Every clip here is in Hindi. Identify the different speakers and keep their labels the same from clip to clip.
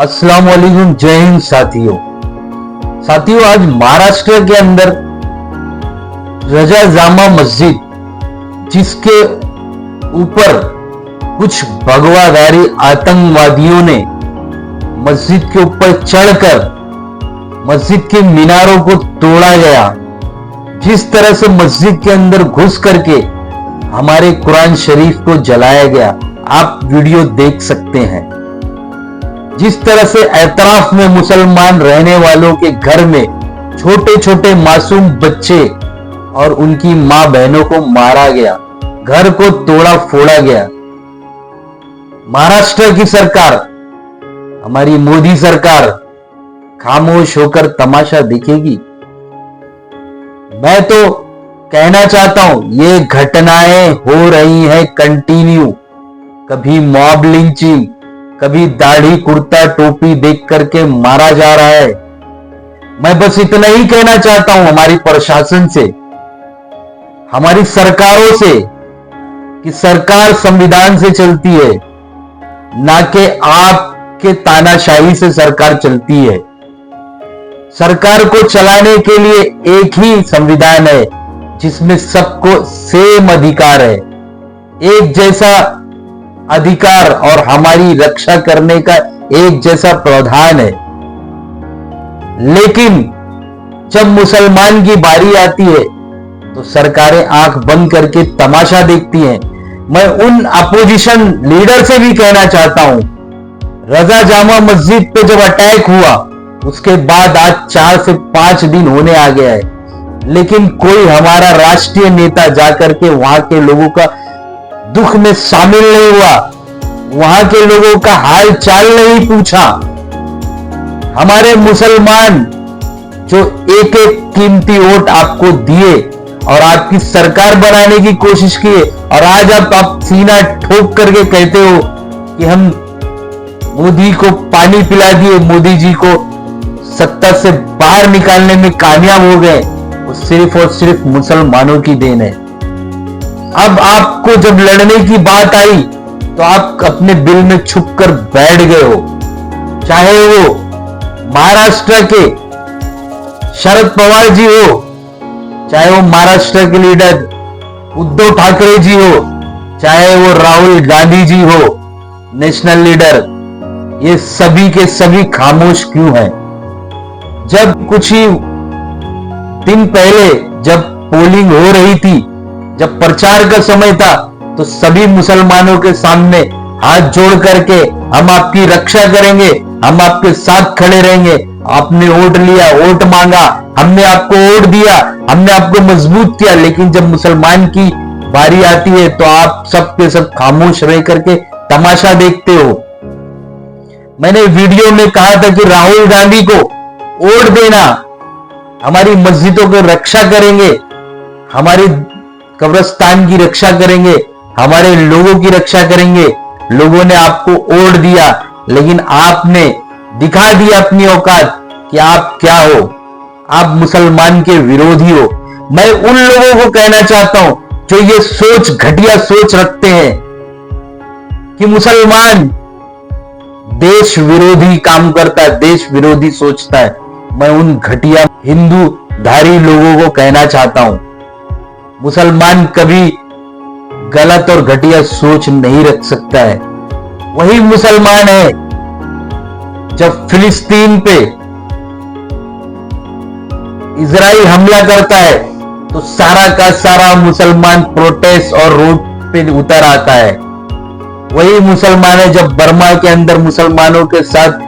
Speaker 1: अस्सलाम वालेकुम, जय हिंद साथियों। आज महाराष्ट्र के अंदर रजा जामा मस्जिद, जिसके ऊपर कुछ भगवाधारी आतंकवादियों ने मस्जिद के ऊपर चढ़कर मस्जिद के मीनारों को तोड़ा गया। जिस तरह से मस्जिद के अंदर घुस करके हमारे कुरान शरीफ को जलाया गया, आप वीडियो देख सकते हैं। जिस तरह से एतराफ में मुसलमान रहने वालों के घर में छोटे छोटे मासूम बच्चे और उनकी मां बहनों को मारा गया, घर को तोड़ा फोड़ा गया। महाराष्ट्र की सरकार, हमारी मोदी सरकार खामोश होकर तमाशा देखेगी? मैं तो कहना चाहता हूं, ये घटनाएं हो रही हैं कंटिन्यू। कभी मॉब लिंचिंग, कभी दाढ़ी कुर्ता टोपी देख करके मारा जा रहा है। मैं बस इतना ही कहना चाहता हूं हमारी प्रशासन से, हमारी सरकारों से, कि सरकार संविधान से चलती है, ना कि आपके तानाशाही से सरकार चलती है। सरकार को चलाने के लिए एक ही संविधान है जिसमें सबको सेम अधिकार है, एक जैसा अधिकार, और हमारी रक्षा करने का एक जैसा प्रावधान है। लेकिन जब मुसलमान की बारी आती है तो सरकारें आंख बंद करके तमाशा देखती हैं। मैं उन अपोजिशन लीडर से भी कहना चाहता हूं, रजा जामा मस्जिद पे जब अटैक हुआ उसके बाद आज 4 से 5 दिन होने आ गया है, लेकिन कोई हमारा राष्ट्रीय नेता जाकर के वहां के लोगों का दुख में शामिल नहीं हुआ, वहां के लोगों का हाल चाल नहीं पूछा। हमारे मुसलमान जो एक एक कीमती वोट आपको दिए और आपकी सरकार बनाने की कोशिश किए, और आज आप सीना ठोक करके कहते हो कि हम मोदी को पानी पिला दिए, मोदी जी को सत्ता से बाहर निकालने में कामयाब हो गए, वो सिर्फ और सिर्फ मुसलमानों की देन है। अब आपको जब लड़ने की बात आई तो आप अपने दिल में छुप कर बैठ गए हो। चाहे वो महाराष्ट्र के शरद पवार जी हो, चाहे वो महाराष्ट्र के लीडर उद्धव ठाकरे जी हो, चाहे वो राहुल गांधी जी हो, नेशनल लीडर, ये सभी के सभी खामोश क्यों हैं? जब कुछ ही दिन पहले जब पोलिंग हो रही थी, जब प्रचार का समय था, तो सभी मुसलमानों के सामने हाथ जोड़ करके हम आपकी रक्षा करेंगे, हम आपके साथ खड़े रहेंगे, आपने वोट लिया, वोट मांगा, हमने आपको वोट दिया, हमने आपको मजबूत किया। लेकिन जब मुसलमान की बारी आती है तो आप सब के सब खामोश रह करके तमाशा देखते हो। मैंने वीडियो में कहा था कि राहुल गांधी को वोट देना, हमारी मस्जिदों की रक्षा करेंगे, हमारी कब्रिस्तान की रक्षा करेंगे, हमारे लोगों की रक्षा करेंगे। लोगों ने आपको वोट दिया, लेकिन आपने दिखा दिया अपनी औकात कि आप क्या हो, आप मुसलमान के विरोधी हो। मैं उन लोगों को कहना चाहता हूं जो ये सोच, घटिया सोच रखते हैं कि मुसलमान देश विरोधी काम करता है, देश विरोधी सोचता है। मैं उन घटिया हिंदू धारी लोगों को कहना चाहता हूं, मुसलमान कभी गलत और घटिया सोच नहीं रख सकता है। वही मुसलमान है जब फिलिस्तीन पे इजराइल हमला करता है तो सारा का सारा मुसलमान प्रोटेस्ट और रोड पे उतर आता है। वही मुसलमान है जब बर्मा के अंदर मुसलमानों के साथ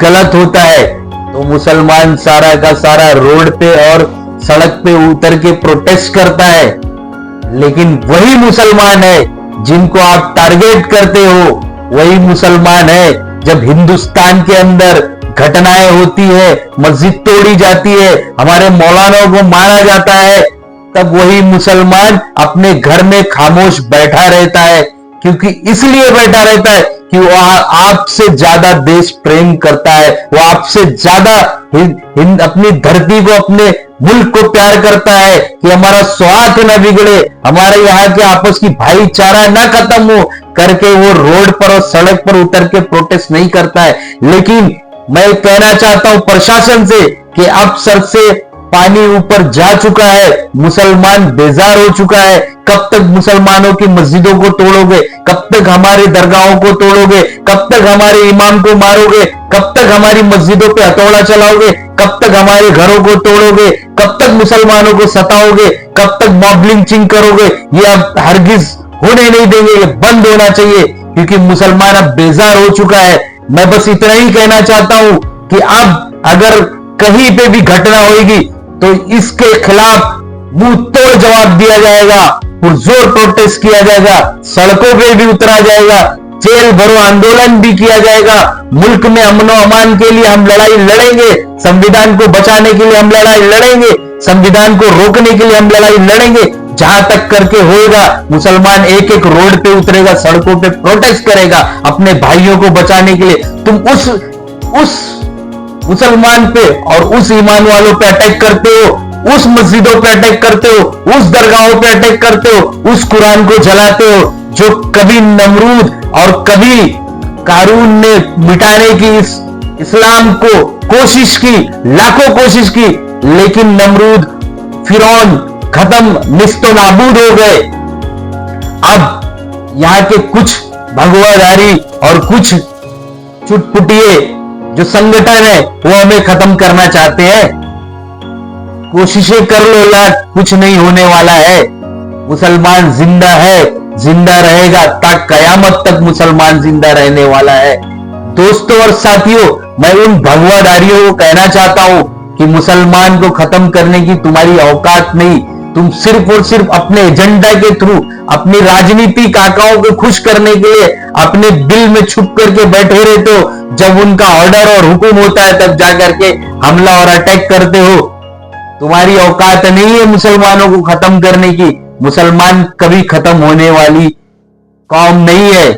Speaker 1: गलत होता है तो मुसलमान सारा का सारा रोड पे और सड़क पे उतर के प्रोटेस्ट करता है। लेकिन वही मुसलमान है जिनको आप टारगेट करते हो, वही मुसलमान है जब हिंदुस्तान के अंदर घटनाएं होती है, मस्जिद तोड़ी जाती है, हमारे मौलानाओं को मारा जाता है, तब वही मुसलमान अपने घर में खामोश बैठा रहता है। क्योंकि इसलिए बैठा रहता है कि वो आपसे ज्यादा देश प्रेम करता है, वो आपसे ज्यादा अपनी धरती को, अपने मुल्क को प्यार करता है कि हमारा स्वार्थ न बिगड़े, हमारे यहाँ के आपस की भाईचारा न खत्म हो करके वो रोड पर और सड़क पर उतर के प्रोटेस्ट नहीं करता है। लेकिन मैं कहना चाहता हूं प्रशासन से कि अब सर से पानी ऊपर जा चुका है, मुसलमान बेजार हो चुका है। कब तक मुसलमानों की मस्जिदों को तोड़ोगे, कब तक हमारी दरगाहों को तोड़ोगे, कब तक हमारे इमाम को मारोगे, कब तक हमारी मस्जिदों पे हथौड़ा चलाओगे, कब तक हमारे घरों को तोड़ोगे, कब तक मुसलमानों को सताओगे, कब तक मॉब लिंचिंग करोगे। ये अब हरगिज होने नहीं देंगे, ये बंद होना चाहिए क्योंकि मुसलमान अब बेजार हो चुका है। मैं बस इतना ही कहना चाहता हूं कि अब अगर कहीं पे भी घटना होगी तो इसके खिलाफ मुंह तोड़ जवाब दिया जाएगा, पुरजोर प्रोटेस्ट किया जाएगा, सड़कों पे भी उतरा जाएगा, जेल भरो आंदोलन भी किया जाएगा। मुल्क में अमनो अमान के लिए हम लड़ाई लड़ेंगे, संविधान को बचाने के लिए हम लड़ाई लड़ेंगे, संविधान को रोकने के लिए हम लड़ाई लड़ेंगे। जहां तक करके होएगा मुसलमान एक एक रोड पे उतरेगा, सड़कों पे प्रोटेस्ट करेगा अपने भाइयों को बचाने के लिए। तुम उस मुसलमान पे और उस ईमान वालों पे अटैक करते हो, उस मस्जिदों पे अटैक करते हो, उस दरगाहों पे अटैक करते हो, उस कुरान को जलाते हो जो कभी नमरूद और कभी कारून ने मिटाने की इस्लाम को कोशिश की, लाखों कोशिश की, लेकिन नमरूद फिरौन खत्म, निस्तो नाबूद हो गए। अब यहां के कुछ भगवाधारी और कुछ चुटपुटिए जो संगठन है वो हमें खत्म करना चाहते हैं। कोशिशें कर लो यार, कुछ नहीं होने वाला है। मुसलमान जिंदा है, जिंदा रहेगा, तक कयामत तक मुसलमान जिंदा रहने वाला है। दोस्तों और साथियों, मैं उन भगवाधारियों को कहना चाहता हूं कि मुसलमान को खत्म करने की तुम्हारी औकात नहीं। तुम सिर्फ और सिर्फ अपने एजेंडा के थ्रू, अपनी राजनीतिक आकाओं को खुश करने के लिए अपने दिल में छुप करके बैठे रहते हो। जब उनका ऑर्डर और हुक्म होता है तब जाकर के हमला और अटैक करते हो। तुम्हारी औकात नहीं है मुसलमानों को खत्म करने की। मुसलमान कभी खत्म होने वाली कौम नहीं है।